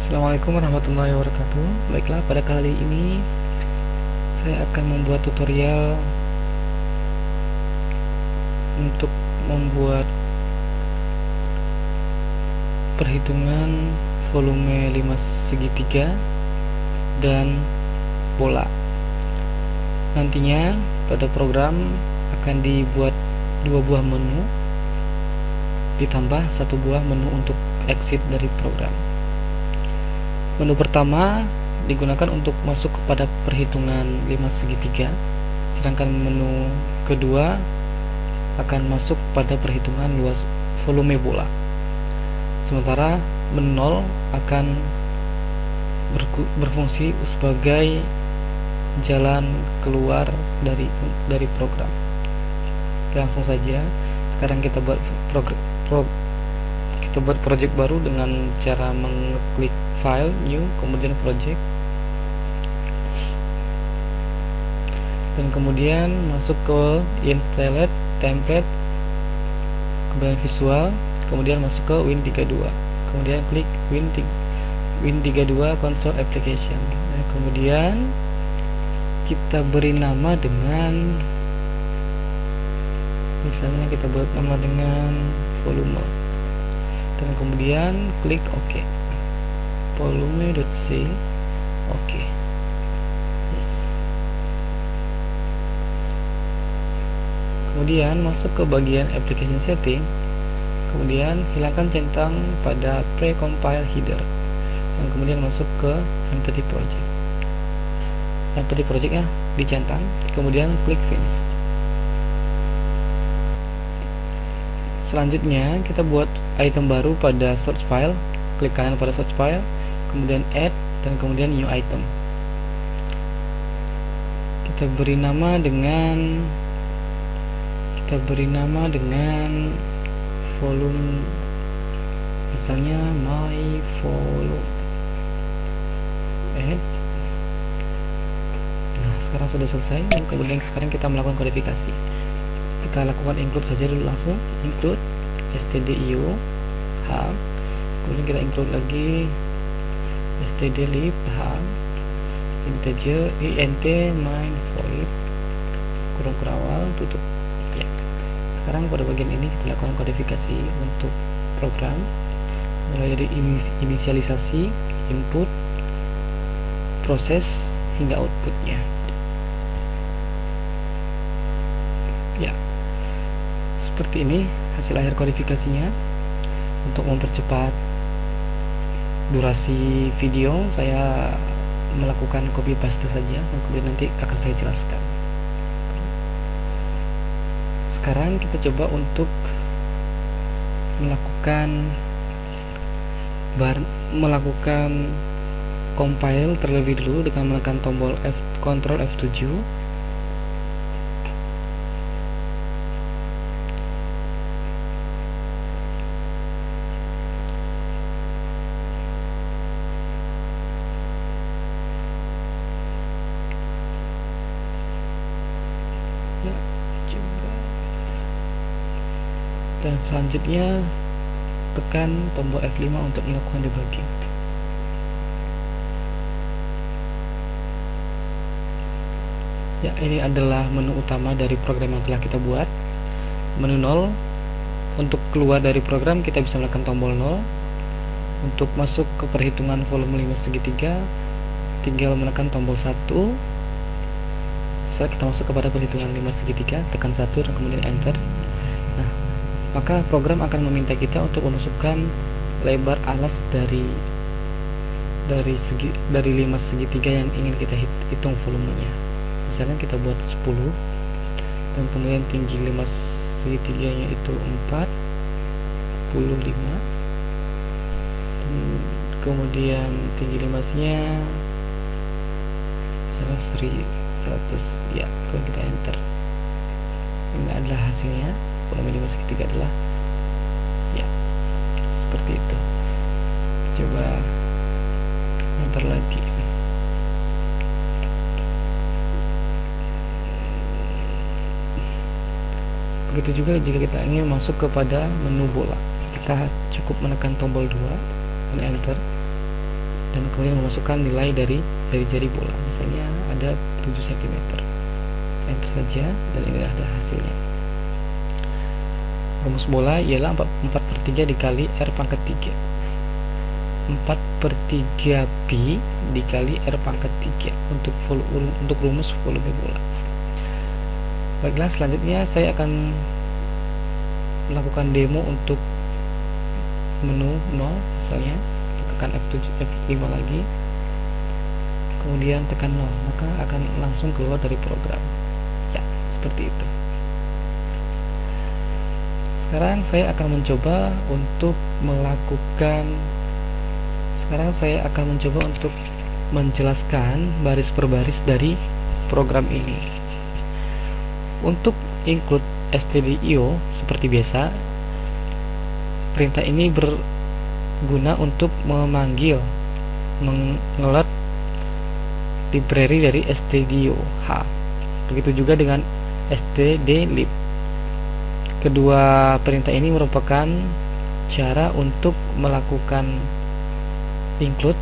Assalamualaikum warahmatullahi wabarakatuh. Baiklah, pada kali ini saya akan membuat tutorial untuk membuat perhitungan volume 5 segitiga dan bola. Nantinya pada program akan dibuat 2 buah menu ditambah 1 buah menu untuk exit dari program. Menu pertama digunakan untuk masuk kepada perhitungan 5 segitiga, sedangkan menu kedua akan masuk pada perhitungan luas volume bola. Sementara menu 0 akan berfungsi sebagai jalan keluar dari program. Langsung saja, sekarang kita buat project baru dengan cara mengklik file, new, kemudian project, dan kemudian masuk ke installed template, kemudian visual, kemudian masuk ke Win32, kemudian klik Win32 console application. Nah, kemudian kita beri nama dengan, misalnya kita buat nama dengan volume, dan kemudian klik OK. volume.c, OK. Yes. Kemudian masuk ke bagian application setting, kemudian hilangkan centang pada precompile header, dan kemudian masuk ke empty project. Empty projectnya dicentang, kemudian klik finish. Selanjutnya kita buat item baru pada search file, klik kanan pada search file, kemudian add, dan kemudian new item. Kita beri nama dengan volume, misalnya my volume. Add. Nah, sekarang sudah selesai, dan kemudian sekarang kita melakukan kodifikasi. Kita lakukan include saja dulu, langsung include stdio hub, kemudian kita include lagi stdlib hub integer int main void kurung kerawal tutup. Ya, sekarang pada bagian ini kita lakukan kodifikasi untuk program, mulai dari inisialisasi, input, proses, hingga outputnya. Ya, seperti ini hasil akhir kodifikasinya. Untuk mempercepat durasi video, saya melakukan copy paste saja, dan kemudian nanti akan saya jelaskan. Sekarang kita coba untuk melakukan compile terlebih dulu dengan menekan tombol Ctrl F7. Dan selanjutnya tekan tombol F5 untuk melakukan debugging. Ya, ini adalah menu utama dari program yang telah kita buat. Menu 0, untuk keluar dari program kita bisa menekan tombol 0. Untuk masuk ke perhitungan volume 5 segitiga, tinggal menekan tombol 1. Setelah kita masuk kepada perhitungan 5 segitiga, tekan 1 dan kemudian enter. Nah, maka program akan meminta kita untuk menusukkan lebar alas dari 5 segitiga yang ingin kita hitung volumenya. Misalkan kita buat 10, dan kemudian tinggi 5 segitiganya itu 45, dan kemudian tinggi 5-nya misalkan 100. Ya, kemudian kita enter. Ini adalah hasilnya. Volume 5 segitiga adalah, ya, seperti itu. Coba enter lagi. Begitu juga jika kita ingin masuk kepada menu bola, kita cukup menekan tombol 2 dan enter. dan kemudian memasukkan nilai dari jari bola. Misalnya ada 7 cm. Enter saja dan ini ada hasilnya. Rumus bola ialah 4/3 dikali R pangkat 3. 4/3 pi dikali R pangkat 3 untuk rumus volume bola. Baiklah, selanjutnya saya akan melakukan demo untuk menu 0, misalnya tekan F5 lagi, kemudian tekan 0, maka akan langsung keluar dari program. Ya, seperti itu. Sekarang saya akan mencoba untuk menjelaskan baris per baris dari program ini. Untuk include stdio seperti biasa, perintah ini berguna untuk memanggil mengeload library dari stdio_h. Begitu juga dengan stdlib. Kedua perintah ini merupakan cara untuk melakukan include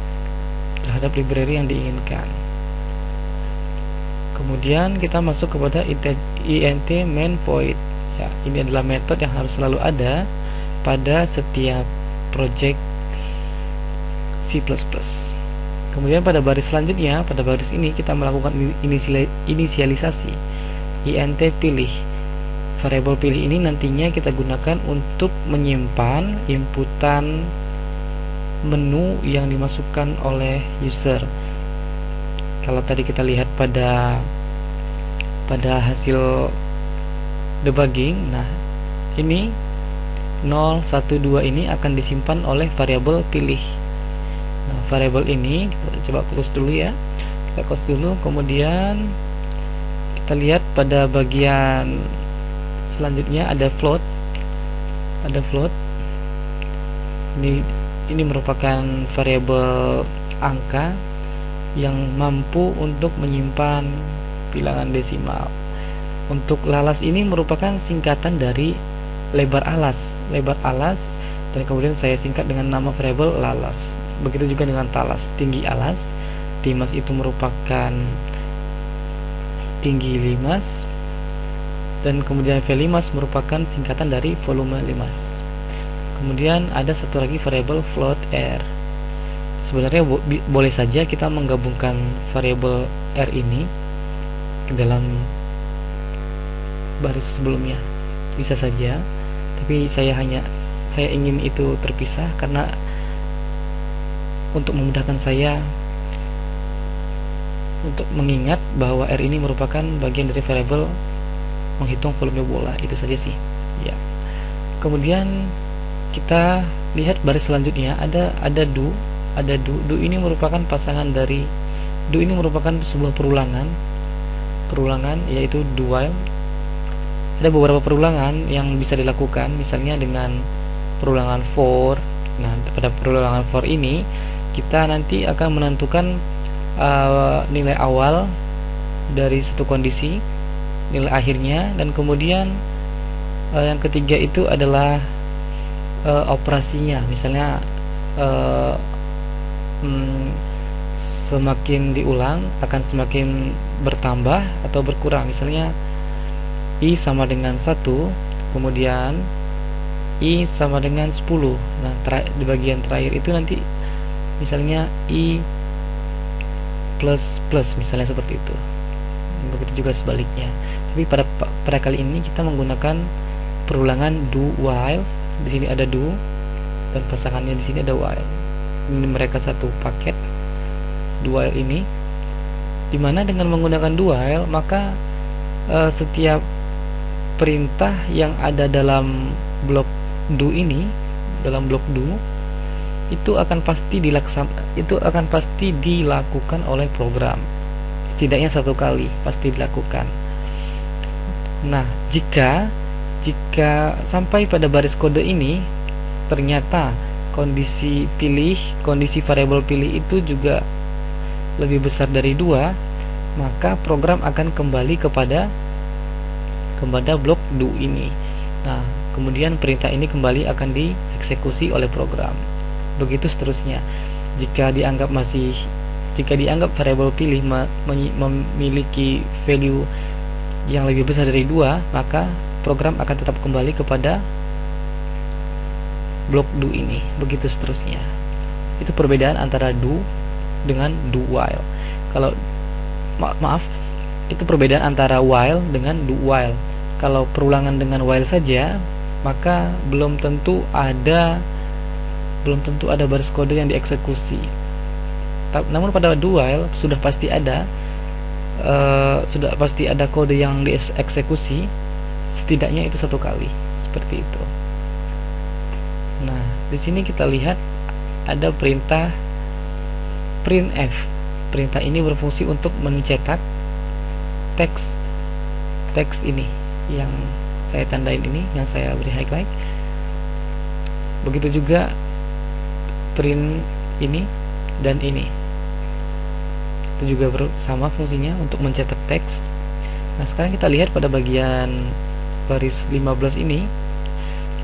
terhadap library yang diinginkan. Kemudian kita masuk kepada int main void. Ya, ini adalah metode yang harus selalu ada pada setiap project C++. Kemudian pada baris selanjutnya, pada baris ini kita melakukan inisialisasi int pilih. Variabel pilih ini nantinya kita gunakan untuk menyimpan inputan menu yang dimasukkan oleh user. Kalau tadi kita lihat pada hasil debugging, nah ini 0, 1, 2 ini akan disimpan oleh variabel pilih. Nah, variabel ini kita coba close dulu ya. Kita close dulu, kemudian kita lihat pada bagian selanjutnya ada float. Ini merupakan variabel angka yang mampu untuk menyimpan bilangan desimal. Untuk lalas ini merupakan singkatan dari lebar alas, dan kemudian saya singkat dengan nama variabel lalas. Begitu juga dengan talas, tinggi alas. Limas itu merupakan tinggi limas, dan kemudian vlimas merupakan singkatan dari volume limas. Kemudian ada satu lagi variabel float r. Sebenarnya boleh saja kita menggabungkan variabel r ini ke dalam baris sebelumnya, bisa saja, tapi saya ingin itu terpisah karena untuk memudahkan saya untuk mengingat bahwa r ini merupakan bagian dari variabel menghitung volume bola. Itu saja sih ya. Kemudian kita lihat baris selanjutnya, ada do ini merupakan pasangan dari do ini merupakan sebuah perulangan yaitu do while. Ada beberapa perulangan yang bisa dilakukan, misalnya dengan perulangan for. Nah, pada perulangan for ini kita nanti akan menentukan nilai awal dari satu kondisi, nilai akhirnya, dan kemudian yang ketiga itu adalah operasinya. Misalnya semakin diulang akan semakin bertambah atau berkurang. Misalnya I sama dengan 1, kemudian I sama dengan 10. Nah, di bagian terakhir itu nanti misalnya I plus misalnya seperti itu. Begitu juga sebaliknya. Tapi pada kali ini kita menggunakan perulangan do while. Di sini ada do dan pasangannya di sini ada while. Ini mereka satu paket do while ini. Dimana dengan menggunakan do while, maka setiap perintah yang ada dalam blok do ini, dalam blok do, itu akan pasti dilakukan oleh program. Setidaknya satu kali pasti dilakukan. Nah, jika sampai pada baris kode ini ternyata kondisi variabel pilih itu juga lebih besar dari 2, maka program akan kembali kepada blok do ini. Nah, kemudian perintah ini kembali akan dieksekusi oleh program. begitu seterusnya. Jika dianggap variabel pilih memiliki value yang lebih besar dari 2, maka program akan tetap kembali kepada blok do ini, begitu seterusnya. Itu perbedaan antara do dengan do while. Kalau maaf, itu perbedaan antara while dengan do while. Kalau perulangan dengan while saja, maka belum tentu ada baris kode yang dieksekusi. Namun pada do while sudah pasti ada kode yang dieksekusi, setidaknya itu 1 kali, seperti itu. Nah, di sini kita lihat ada perintah printf. Perintah ini berfungsi untuk mencetak teks ini yang saya tandain ini, yang saya beri highlight. Begitu juga print ini dan ini. Itu juga sama fungsinya untuk mencetak teks. Nah, sekarang kita lihat pada bagian baris 15 ini,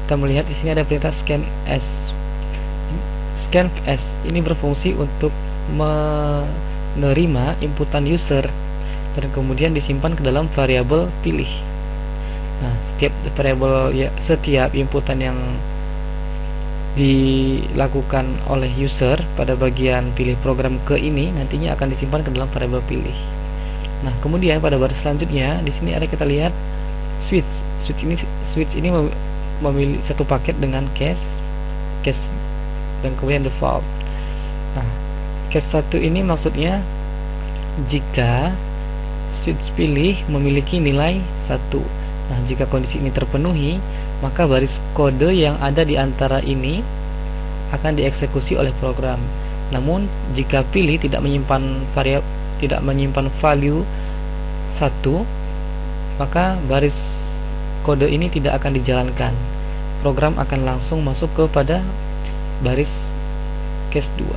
kita melihat di sini ada perintah scanf. Scanf ini berfungsi untuk menerima inputan user dan kemudian disimpan ke dalam variabel pilih. Nah, setiap inputan yang dilakukan oleh user pada bagian pilih program ke ini nantinya akan disimpan ke dalam variabel pilih. Nah, kemudian pada baris selanjutnya di sini ada kita lihat switch. Switch ini memilih satu paket dengan case dan kemudian default. Nah, case 1 ini maksudnya jika switch pilih memiliki nilai 1. Nah, jika kondisi ini terpenuhi, maka baris kode yang ada di antara ini akan dieksekusi oleh program. Namun jika pilih tidak menyimpan value 1, maka baris kode ini tidak akan dijalankan. Program akan langsung masuk kepada baris case 2.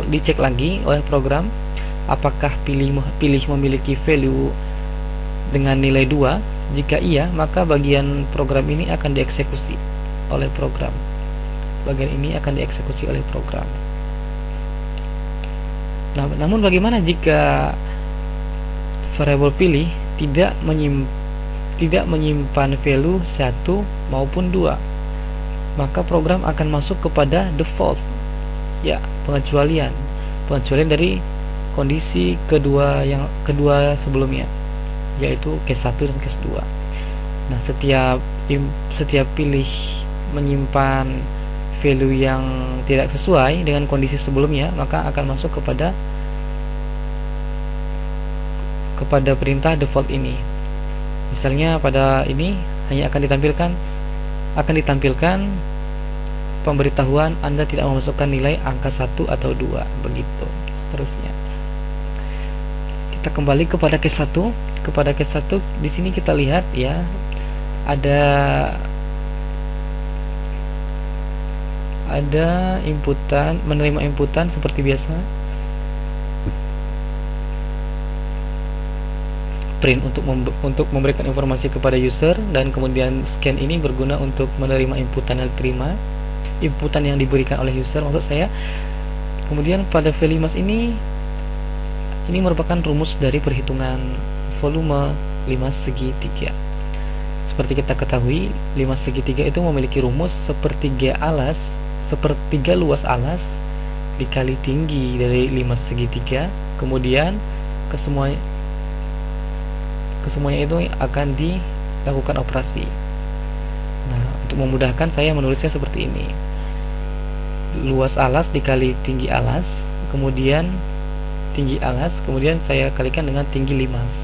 Dicek lagi oleh program apakah pilih memiliki value dengan nilai 2. Jika iya, maka bagian program ini akan dieksekusi oleh program. Nah, namun bagaimana jika variabel pilih tidak menyimpan value 1 maupun 2? Maka program akan masuk kepada default. Ya, pengecualian dari kondisi kedua sebelumnya, yaitu case 1 dan case 2. Nah, setiap pilih menyimpan value yang tidak sesuai dengan kondisi sebelumnya, maka akan masuk kepada perintah default ini. Misalnya pada ini hanya akan ditampilkan pemberitahuan Anda tidak memasukkan nilai angka 1 atau 2, begitu seterusnya. Kita kembali kepada case 1. Kepada case 1 di sini kita lihat ya, ada menerima inputan seperti biasa. Print untuk memberikan informasi kepada user, dan kemudian scan ini berguna untuk menerima inputan yang diberikan oleh user, maksud saya. Kemudian pada VLIMAS ini merupakan rumus dari perhitungan volume 5 segitiga. Seperti kita ketahui, 5 segitiga itu memiliki rumus sepertiga luas alas dikali tinggi dari 5 segitiga, kemudian kesemuanya itu akan dilakukan operasi. Nah, untuk memudahkan saya menulisnya seperti ini. Luas alas dikali tinggi alas, kemudian tinggi alas, kemudian saya kalikan dengan tinggi limas,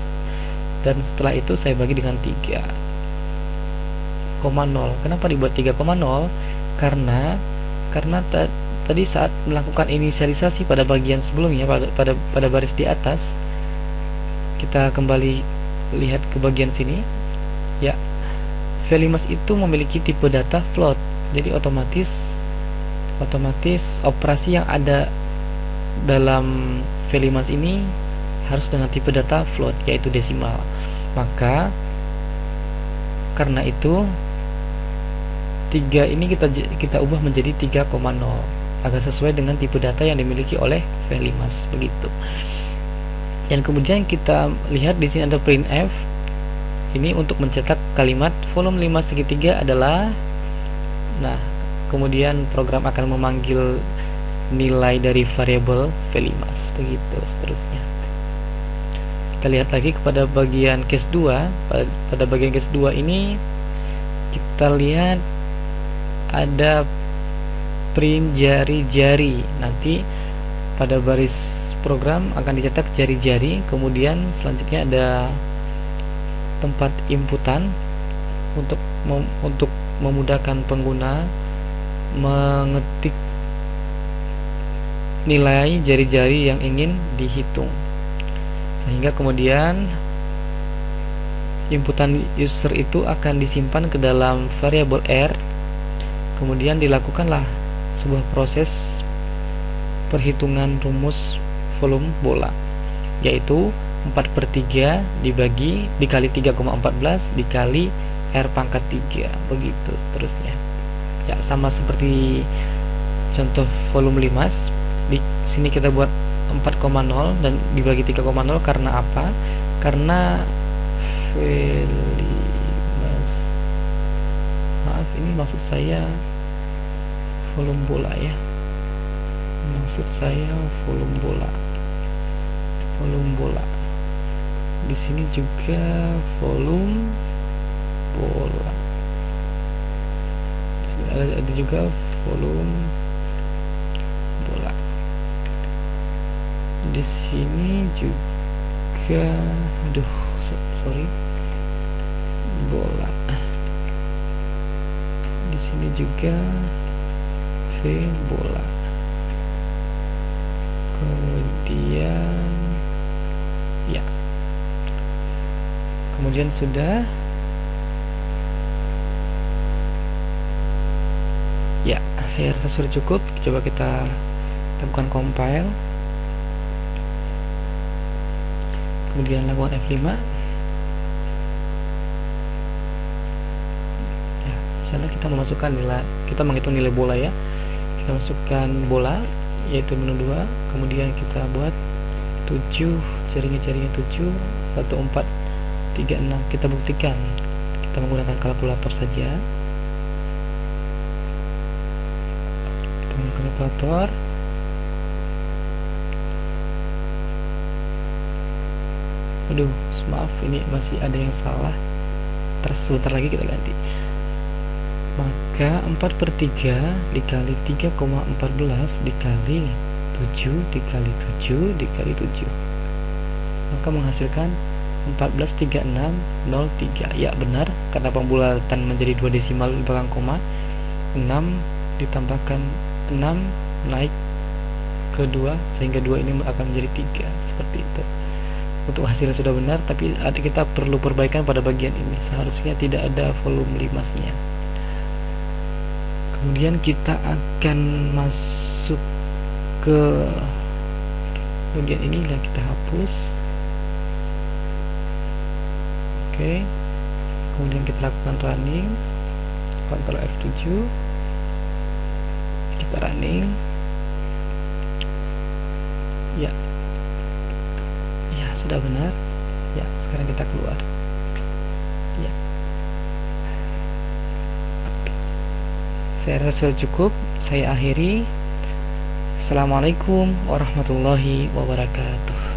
dan setelah itu saya bagi dengan 3,0. Kenapa dibuat 3,0? Karena tadi saat melakukan inisialisasi pada bagian sebelumnya, pada baris di atas, kita kembali lihat ke bagian sini ya, VLIMAS itu memiliki tipe data float, jadi otomatis operasi yang ada dalam VLIMAS ini harus dengan tipe data float, yaitu desimal. Maka karena itu 3 ini kita ubah menjadi 3,0 agar sesuai dengan tipe data yang dimiliki oleh V-Limas begitu. Dan kemudian kita lihat di sini ada printf. Ini untuk mencetak kalimat volume 5 segitiga adalah, nah kemudian program akan memanggil nilai dari variabel V-Limas begitu seterusnya. Kita lihat lagi kepada bagian case 2. Pada bagian case 2 ini kita lihat ada print jari-jari. Nanti pada baris program akan dicetak jari-jari, kemudian selanjutnya ada tempat inputan untuk memudahkan pengguna mengetik nilai jari-jari yang ingin dihitung, sehingga kemudian inputan user itu akan disimpan ke dalam variabel R. Kemudian dilakukanlah sebuah proses perhitungan rumus volume bola, yaitu 4/3 dikali 3,14 dikali R pangkat 3 begitu seterusnya. Ya, sama seperti contoh volume 5. Di sini kita buat 4,0 dan dibagi 3,0 karena apa? Karena V-Limas, maaf, ini maksud saya volume bola ya. Maksud saya volume bola. Di sini juga volume bola. Di sini ada juga volume bola. Di sini juga, sorry, bola. Di sini juga V bola. Kemudian ya, kemudian sudah ya, saya rasa sudah cukup. Coba kita lakukan compile, kemudian lakukan F5 ya. Misalnya kita memasukkan nilai, kita menghitung nilai bola ya. Kita masukkan bola, yaitu menu 2, kemudian kita buat 7, jaringnya 7, 1, 4, 3, 6. Kita buktikan, kita menggunakan kalkulator saja. Kita menggunakan kalkulator. Aduh, maaf, ini masih ada yang salah. Terus sebentar lagi kita ganti. Maka 4/3 dikali 3,14 dikali 7 dikali 7 dikali 7, maka menghasilkan 143603. Ya, benar, karena pembulatan menjadi 2 desimal di belakang koma. 6 ditambahkan 6 naik ke 2, sehingga 2 ini akan menjadi 3, seperti itu. Untuk hasilnya sudah benar, tapi kita perlu perbaikan pada bagian ini. Seharusnya tidak ada volume 5-nya. Kemudian kita akan masuk ke bagian ini, dan kita hapus. Oke. Kemudian kita lakukan running, Ctrl F7, kita running. Ya, ya sudah benar. Ya, sekarang kita keluar. Ya, saya rasa sudah cukup. Saya akhiri. Assalamualaikum warahmatullahi wabarakatuh.